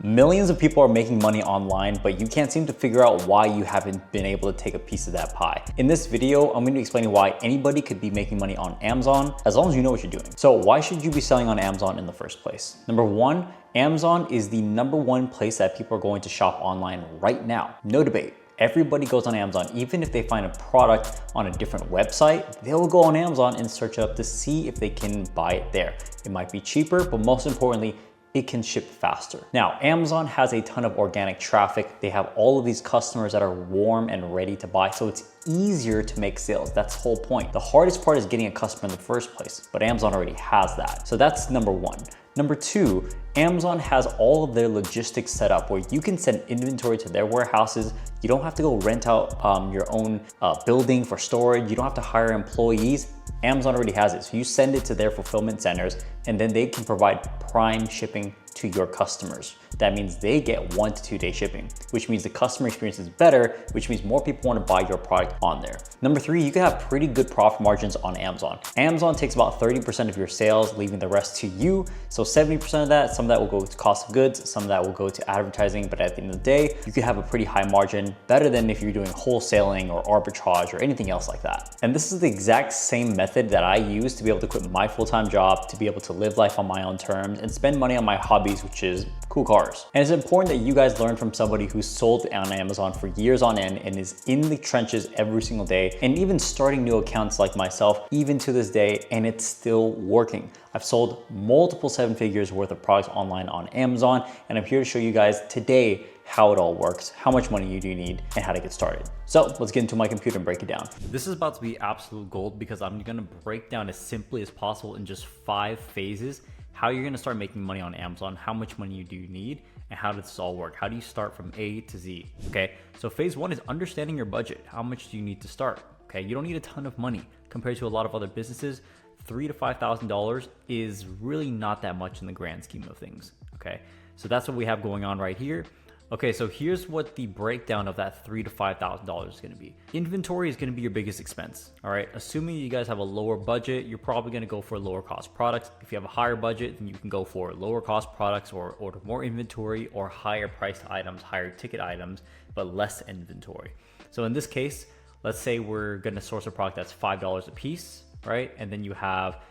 Millions of people are making money online, but you can't seem to figure out why you haven't been able to take a piece of that pie. In this video, I'm going to be explaining why anybody could be making money on Amazon as long as you know what you're doing. So why should you be selling on Amazon in the first place? Number one, Amazon is the #1 place that people are going to shop online right now. No debate. Everybody goes on Amazon. Even if they find a product on a different website, they'll go on Amazon and search it up to see if they can buy it there. It might be cheaper, but most importantly, it can ship faster. Now, Amazon has a ton of organic traffic. They have all of these customers that are warm and ready to buy, so it's easier to make sales. That's the whole point. The hardest part is getting a customer in the first place, but Amazon already has that. So that's number one. Number two, Amazon has all of their logistics set up where you can send inventory to their warehouses. You don't have to go rent out your own building for storage. You don't have to hire employees. Amazon already has it. So you send it to their fulfillment centers and then they can provide prime shipping to your customers. That means they get 1 to 2 day shipping, which means the customer experience is better, which means more people want to buy your product on there. Number three, you can have pretty good profit margins on Amazon. Amazon takes about 30% of your sales, leaving the rest to you. So 70% of that, some of that will go to cost of goods, some of that will go to advertising, but at the end of the day, you could have a pretty high margin, better than if you're doing wholesaling or arbitrage or anything else like that. And this is the exact same method that I use to be able to quit my full-time job, to be able to live life on my own terms and spend money on my hobbies, which is cool cars. And it's important that you guys learn from somebody who's sold on Amazon for years on end and is in the trenches every single day, and even starting new accounts like myself, even to this day, and it's still working. I've sold multiple 7 figures worth of products online on Amazon, and I'm here to show you guys today how it all works, how much money you do need, and how to get started. So let's get into my computer and break it down. This is about to be absolute gold because I'm gonna break down as simply as possible in just 5 phases how you're gonna start making money on Amazon, how much money you do need, and how does this all work? How do you start from A to Z, okay? So phase 1 is understanding your budget. How much do you need to start, okay? You don't need a ton of money compared to a lot of other businesses. $3,000 to $5,000 is really not that much in the grand scheme of things, okay? So that's what we have going on right here. Okay, so here's what the breakdown of that $3,000 to $5,000 is gonna be. Inventory is gonna be your biggest expense, all right? Assuming you guys have a lower budget, you're probably gonna go for lower cost products. If you have a higher budget, then you can go for lower cost products or order more inventory or higher priced items, higher ticket items, but less inventory. So in this case, let's say we're gonna source a product that's $5 a piece, right? And then you have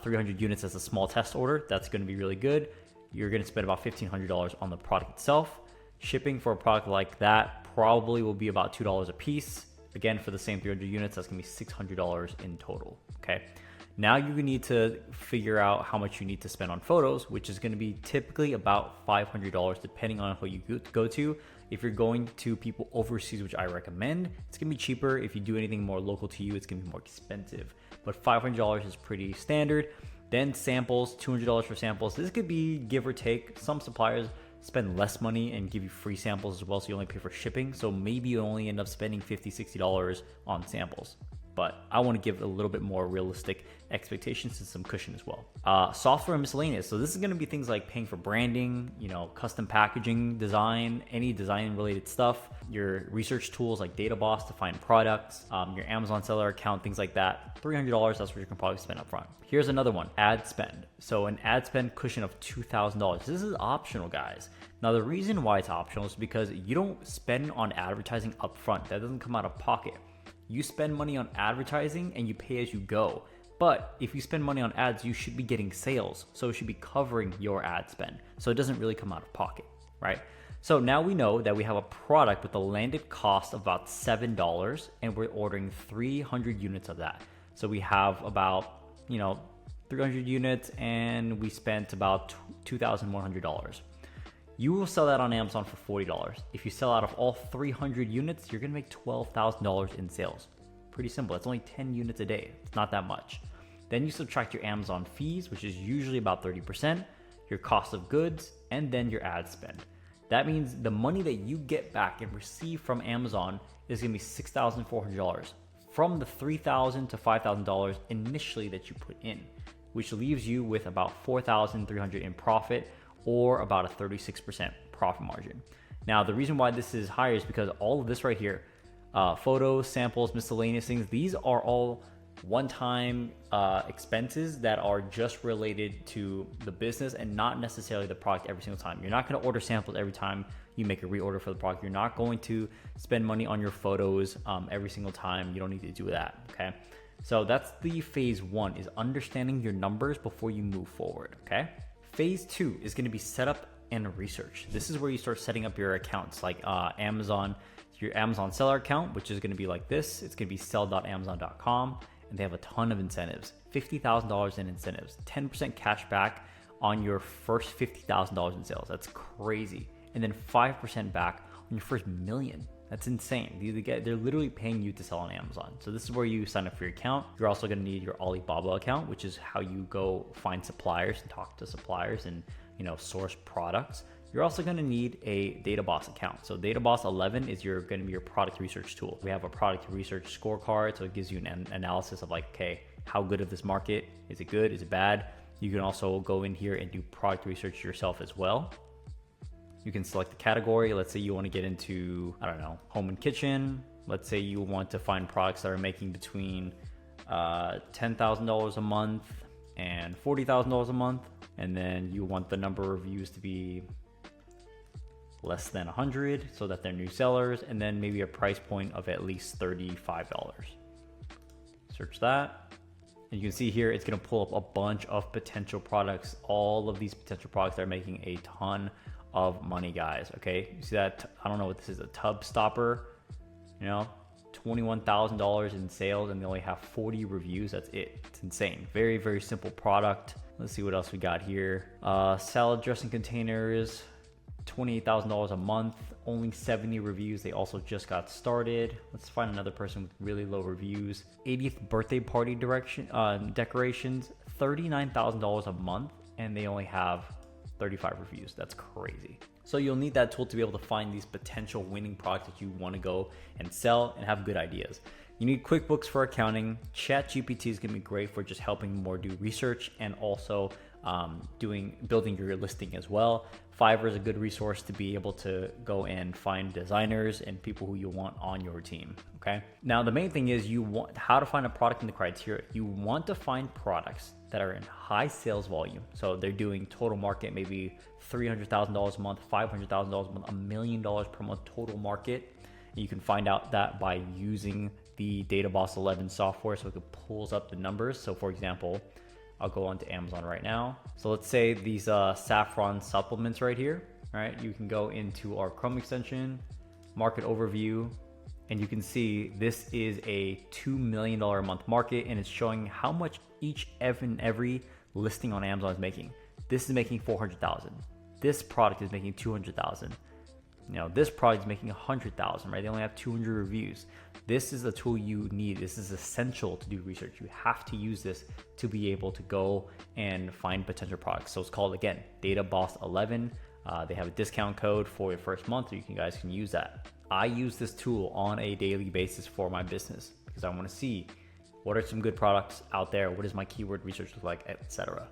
300 units as a small test order. That's gonna be really good. You're gonna spend about $1,500 on the product itself. Shipping for a product like that probably will be about $2 a piece. Again, for the same 300 units, that's gonna be $600 in total, okay? Now you need to figure out how much you need to spend on photos, which is gonna be typically about $500 depending on who you go to. If you're going to people overseas, which I recommend, it's gonna be cheaper. If you do anything more local to you, it's gonna be more expensive. But $500 is pretty standard. Then samples, $200 for samples. This could be give or take. Some suppliers spend less money and give you free samples as well, so you only pay for shipping. So maybe you only end up spending $50, $60 on samples. But I want to give a little bit more realistic expectations and some cushion as well. Software and miscellaneous. So this is going to be things like paying for branding, custom packaging, design, any design related stuff, your research tools like DataBoss to find products, your Amazon seller account, things like that. $300, that's what you can probably spend up front. Here's another one, ad spend. So an ad spend cushion of $2,000. This is optional, guys. Now the reason why it's optional is because you don't spend on advertising up front. That doesn't come out of pocket. You spend money on advertising and you pay as you go. But if you spend money on ads, you should be getting sales. So it should be covering your ad spend. So it doesn't really come out of pocket, right? So now we know that we have a product with a landed cost of about $7 and we're ordering 300 units of that. So we have about, 300 units and we spent about $2,100. You will sell that on Amazon for $40. If you sell out of all 300 units, you're gonna make $12,000 in sales. Pretty simple, it's only 10 units a day. It's not that much. Then you subtract your Amazon fees, which is usually about 30%, your cost of goods, and then your ad spend. That means the money that you get back and receive from Amazon is gonna be $6,400 from the $3,000 to $5,000 initially that you put in, which leaves you with about $4,300 in profit, or about a 36% profit margin. Now, the reason why this is higher is because all of this right here, photos, samples, miscellaneous things, these are all one-time expenses that are just related to the business and not necessarily the product every single time. You're not going to order samples every time you make a reorder for the product. You're not going to spend money on your photos every single time. You don't need to do that, okay? So that's the phase one, is understanding your numbers before you move forward, okay? Phase two is going to be setup and research. This is where you start setting up your accounts, like Amazon, your Amazon seller account, which is going to be like this. It's going to be sell.amazon.com. And they have a ton of incentives, $50,000 in incentives, 10% cash back on your first $50,000 in sales. That's crazy. And then 5% back on your first million. That's insane. They're literally paying you to sell on Amazon. So this is where you sign up for your account. You're also going to need your Alibaba account, which is how you go find suppliers and talk to suppliers and, you know, source products. You're also going to need a DataBoss account. So DataBoss 11 is going to be your product research tool. We have a product research scorecard, so it gives you an analysis of like, okay, how good of this market? Is it good? Is it bad? You can also go in here and do product research yourself as well. You can select the category. Let's say you want to get into, I don't know, home and kitchen. Let's say you want to find products that are making between $10,000 a month and $40,000 a month. And then you want the number of reviews to be less than 100 so that they're new sellers, and then maybe a price point of at least $35. Search that, and you can see here it's going to pull up a bunch of potential products. All of these potential products are making a ton of money, guys. Okay, you see that? I don't know what this is, a tub stopper, you know, $21,000 in sales, and they only have 40 reviews. That's it. It's insane. Very, very simple product. Let's see what else we got here. Salad dressing containers, $28,000 a month, only 70 reviews. They also just got started. Let's find another person with really low reviews. 80th birthday party decorations, $39,000 a month, and they only have 35 reviews. That's crazy. So you'll need that tool to be able to find these potential winning products that you want to go and sell and have good ideas. You need QuickBooks for accounting. ChatGPT is going to be great for just helping more do research and also building your listing as well. Fiverr is a good resource to be able to go and find designers and people who you want on your team. Okay. Now the main thing is you want how to find a product in the criteria. You want to find products that are in high sales volume. So they're doing total market, maybe $300,000 a month, $500,000 a month, $1 million per month total market. And you can find out that by using the DataBoss 11 software, so it pulls up the numbers. So for example, I'll go onto Amazon right now. So let's say these saffron supplements right here, right? You can go into our Chrome extension, market overview, and you can see this is a $2 million a month market, and it's showing how much each and every listing on Amazon is making. This is making 400,000. This product is making 200,000. You know, this product is making 100,000, right? They only have 200 reviews. This is the tool you need. This is essential to do research. You have to use this to be able to go and find potential products. So it's called, again, DataBoss 11. They have a discount code for your first month, so you guys can use that. I use this tool on a daily basis for my business because I want to see what are some good products out there, what does my keyword research look like, etc.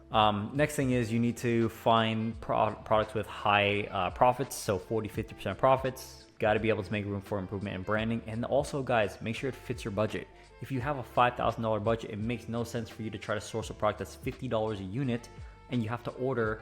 Next thing is you need to find products with high profits, so 40-50% profits. Got to be able to make room for improvement in branding. And also, guys, make sure it fits your budget. If you have a $5,000 budget, it makes no sense for you to try to source a product that's $50 a unit and you have to order,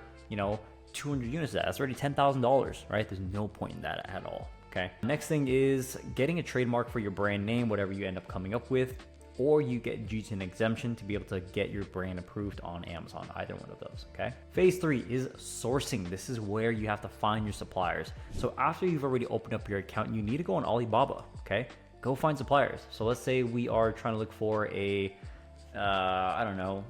200 units of that. That's already $10,000, right? There's no point in that at all, okay? Next thing is getting a trademark for your brand name, whatever you end up coming up with, or you get G10 exemption to be able to get your brand approved on Amazon, either one of those, okay? Phase 3 is sourcing. This is where you have to find your suppliers. So after you've already opened up your account, you need to go on Alibaba, okay? Go find suppliers. So let's say we are trying to look for a, I don't know,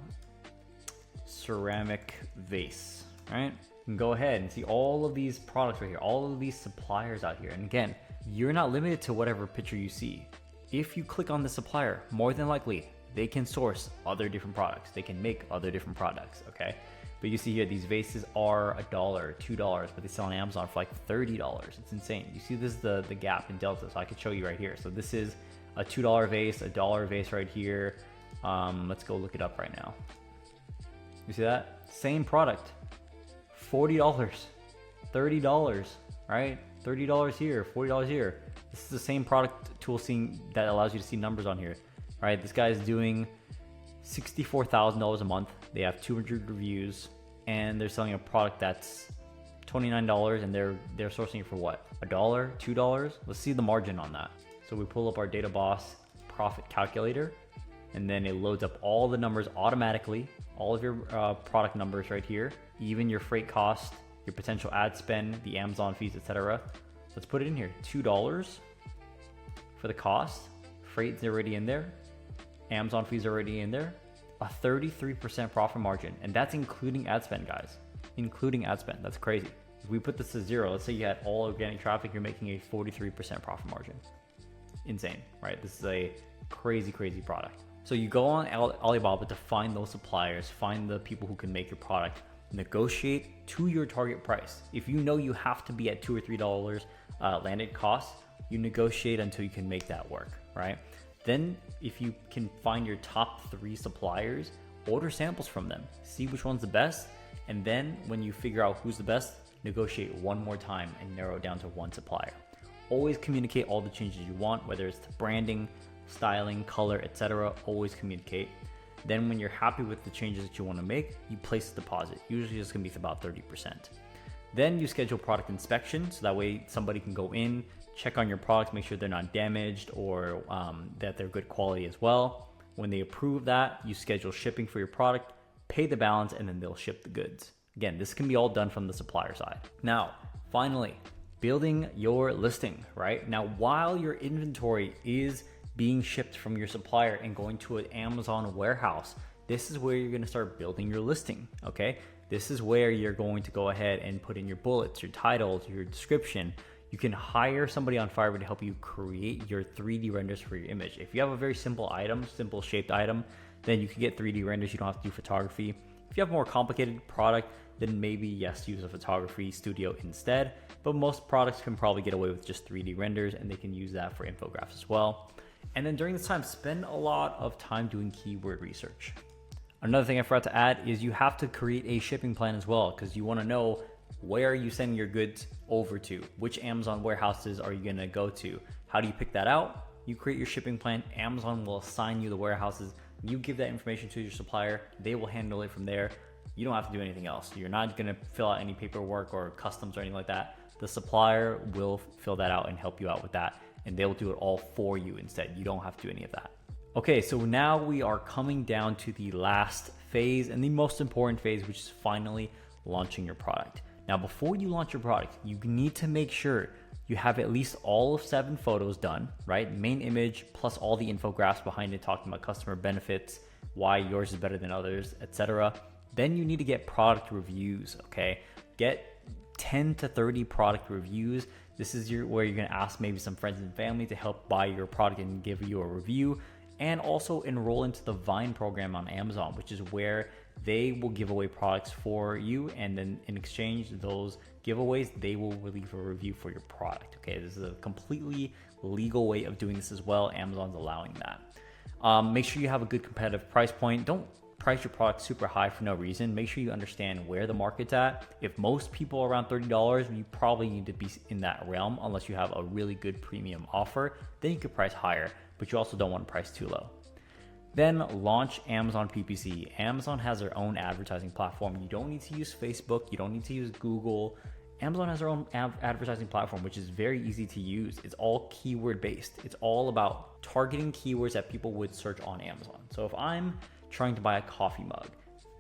ceramic vase, right? You can go ahead and see all of these products right here, all of these suppliers out here. And again, you're not limited to whatever picture you see. If you click on the supplier, more than likely, they can source other different products. They can make other different products, okay? But you see here, these vases are $1, $2, but they sell on Amazon for like $30. It's insane. You see this is the gap in delta, so I could show you right here. So this is a $2 vase, a $1 vase right here. Let's go look it up right now. You see that? Same product, $40, $30, right? $30 here, $40 here. This is the same product tool that allows you to see numbers on here. right? This guy is doing $64,000 a month. They have 200 reviews, and they're selling a product that's $29, and they're sourcing it for what? $1, $2? Let's see the margin on that. So we pull up our Data Boss profit calculator, and then it loads up all the numbers automatically, all of your product numbers right here, even your freight cost, your potential ad spend, the Amazon fees, etc. Let's put it in here. $2 for the cost. Freight's already in there. Amazon fees are already in there. A 33% profit margin, and that's including ad spend, guys. Including ad spend. That's crazy. If we put this to zero, let's say you had all organic traffic, you're making a 43% profit margin. Insane, right? This is a crazy, crazy product. So you go on Alibaba to find those suppliers, find the people who can make your product, negotiate to your target price. If you know you have to be at $2 or $3 landed cost, you negotiate until you can make that work, right? Then if you can find your top 3 suppliers, order samples from them, see which one's the best, and then when you figure out who's the best, negotiate one more time and narrow it down to one supplier. Always communicate all the changes you want, whether it's the branding, styling, color, etc. Always communicate. Then when you're happy with the changes that you want to make, you place a deposit. Usually it's going to be about 30%. Then you schedule product inspection, so that way somebody can go in, check on your products, make sure they're not damaged or that they're good quality as well. When they approve that, you schedule shipping for your product, pay the balance, and then they'll ship the goods. Again, this can be all done from the supplier side. Now, finally, building your listing, right? Now, while your inventory is being shipped from your supplier and going to an Amazon warehouse, this is where you're going to start building your listing, okay? This is where you're going to go ahead and put in your bullets, your titles, your description. You can hire somebody on Fiverr to help you create your 3D renders for your image. If you have a very simple item, simple shaped item, then you can get 3D renders. You don't have to do photography. If you have a more complicated product, then maybe yes, use a photography studio instead. But most products can probably get away with just 3D renders, and they can use that for infographics as well. And then during this time, spend a lot of time doing keyword research. Another thing I forgot to add is you have to create a shipping plan as well, because you want to know where are you sending your goods over to? Which Amazon warehouses are you going to go to? How do you pick that out? You create your shipping plan. Amazon will assign you the warehouses. You give that information to your supplier. They will handle it from there. You don't have to do anything else. You're not going to fill out any paperwork or customs or anything like that. The supplier will fill that out and help you out with that, and they'll do it all for you instead. You don't have to do any of that. Okay, so now we are coming down to the last phase and the most important phase, which is finally launching your product. Now, before you launch your product, you need to make sure you have at least all of 7 photos done, right? Main image plus all the infographics behind it, talking about customer benefits, why yours is better than others, etc. Then you need to get product reviews, okay? Get 10 to 30 product reviews. This is where you're gonna ask maybe some friends and family to help buy your product and give you a review. And also enroll into the Vine program on Amazon, which is where they will give away products for you, and then in exchange those giveaways, they will leave a review for your product. Okay, this is a completely legal way of doing this as well. Amazon's allowing that. Make sure you have a good competitive price point. Don't price your product super high for no reason. Make sure you understand where the market's at. If most people are around $30, you probably need to be in that realm unless you have a really good premium offer. Then you could price higher, but you also don't want to price too low. Then launch Amazon PPC. Amazon has their own advertising platform. You don't need to use Facebook. You don't need to use Google. Amazon has their own advertising platform, which is very easy to use. It's all keyword based. It's all about targeting keywords that people would search on Amazon. So if I'm trying to buy a coffee mug,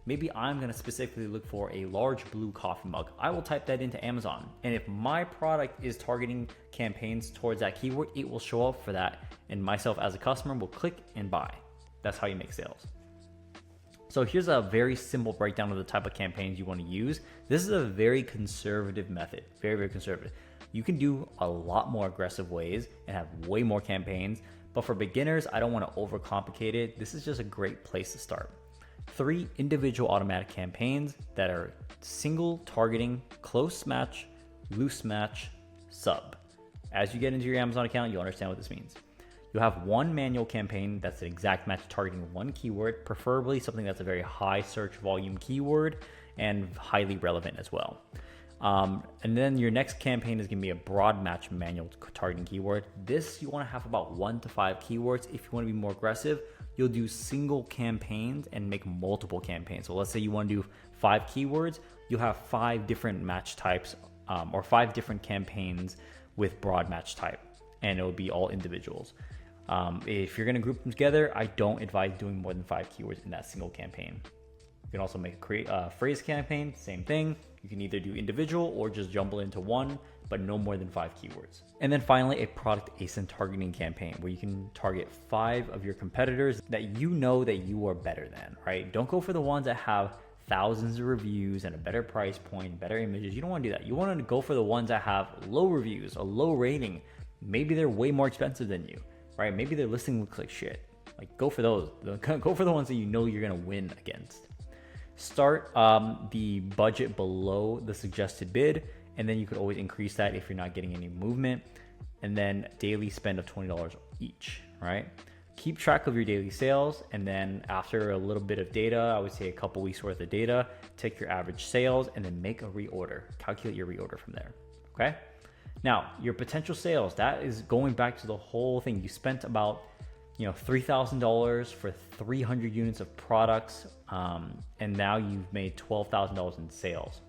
maybe I'm going to specifically look for a large blue coffee mug. I will type that into Amazon. And if my product is targeting campaigns towards that keyword, it will show up for that. And myself as a customer will click and buy. That's how you make sales. So here's a very simple breakdown of the type of campaigns you want to use. This is a very conservative method, very, very conservative. You can do a lot more aggressive ways and have way more campaigns, but for beginners, I don't want to overcomplicate it. This is just a great place to start. 3 individual automatic campaigns that are single targeting, close match, loose match, sub. As you get into your Amazon account, you'll understand what this means. You'll have 1 manual campaign that's an exact match targeting 1 keyword, preferably something that's a very high search volume keyword and highly relevant as well. And then your next campaign is gonna be a broad match manual targeting keyword. This, you wanna have about 1 to 5 keywords. If you wanna be more aggressive, you'll do single campaigns and make multiple campaigns. So let's say you wanna do 5 keywords, you'll have 5 different match types or 5 different campaigns with broad match type, and it'll be all individuals. If you're gonna group them together, I don't advise doing more than 5 keywords in that single campaign. You can also create a phrase campaign, same thing. You can either do individual or just jumble into one, but no more than 5 keywords. And then finally, a product ASIN targeting campaign where you can target 5 of your competitors that you know that you are better than, right? Don't go for the ones that have thousands of reviews and a better price point, better images. You don't want to do that. You want to go for the ones that have low reviews, a low rating. Maybe they're way more expensive than you, right? Maybe their listing looks like shit. Like, go for those. Go for the ones that you know you're gonna win against. Start the budget below the suggested bid, and then you could always increase that if you're not getting any movement. And then daily spend of $20 each, right? Keep track of your daily sales, and then after a little bit of data, I would say a couple weeks worth of data, take your average sales and then make a reorder. Calculate your reorder from there, okay? Now, your potential sales, that is going back to the whole thing. You spent about $3,000 for 300 units of products, and now you've made $12,000 in sales.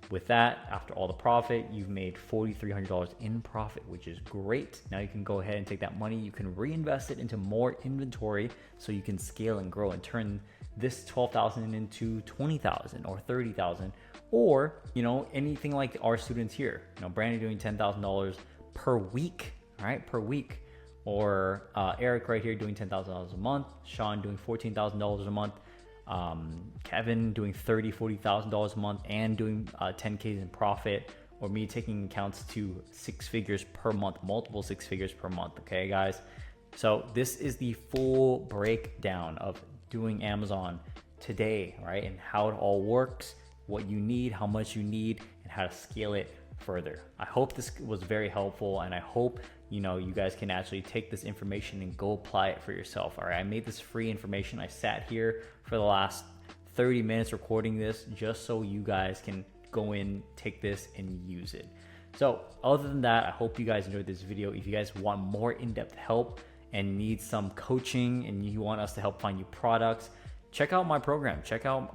With that, after all the profit, you've made $4,300 in profit, which is great. Now you can go ahead and take that money, you can reinvest it into more inventory so you can scale and grow and turn this 12,000 into 20,000 or 30,000, or anything like our students here. Brandon doing $10,000 per week, right? Per week. Or Eric right here doing $10,000 a month, Sean doing $14,000 a month, Kevin doing $30,000, $40,000 a month and doing 10Ks in profit, or me taking accounts to 6 figures per month, multiple 6 figures per month. Okay, guys. So this is the full breakdown of doing Amazon today, right? And how it all works, what you need, how much you need, and how to scale it further. I hope this was very helpful, and I hope you guys can actually take this information and go apply it for yourself. All right, I made this free information. I sat here for the last 30 minutes recording this just so you guys can go in, take this, and use it. So other than that, I hope you guys enjoyed this video. If you guys want more in-depth help and need some coaching and you want us to help find you products, check out my program. Check out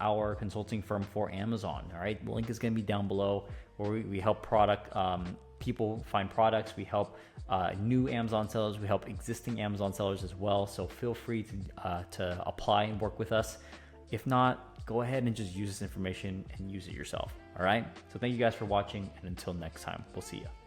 our consulting firm for Amazon. All right, the link is going to be down below, where we help people find products. We help new Amazon sellers. We help existing Amazon sellers as well. So feel free to apply and work with us. If not, go ahead and just use this information and use it yourself. All right. So thank you guys for watching, and until next time, we'll see you.